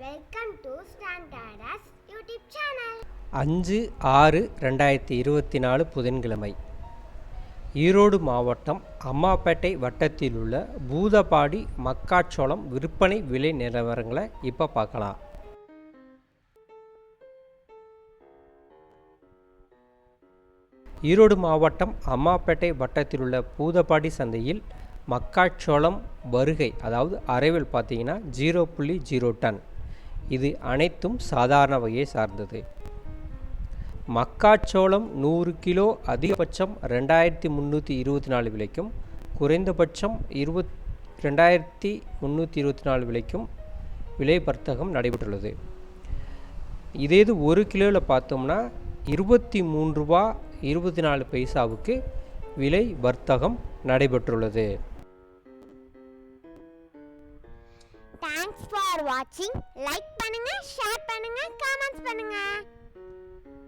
Welcome to standards YouTube channel. 5/6/2024 புதன்கிழமை. ஈரோடு மாவட்டம் அம்மாப்பேட்டை வட்டத்தில் உள்ள பூதப்பாடி மக்காச்சோளம் விற்பனை விலை நிலவரங்களை இப்போ பார்க்கலாம். ஈரோடு மாவட்டம் அம்மாப்பேட்டை வட்டத்தில் உள்ள பூதப்பாடி சந்தையில் மக்காச்சோளம் வருகை, அதாவது அரைவல் பார்த்தீங்கன்னா 0.0 டன். இது அனைத்தும் சாதாரண வகையை சார்ந்தது. மக்காச்சோளம் 100 கிலோ அதிகபட்சம் 2324 விலைக்கும், குறைந்தபட்சம் 2324 விலைக்கும் விலை வர்த்தகம் நடைபெற்றுள்ளது. இதே 1 கிலோவில் பார்த்தோம்னா 23 ரூபா 24 பைசாவுக்கு விலை வர்த்தகம் நடைபெற்றுள்ளது. தேங்க்ஸ் ஃபார் வாட்சிங். லைக் பண்ணுங்க, ஷேர் பண்ணுங்க, கமெண்ட்ஸ் பண்ணுங்க.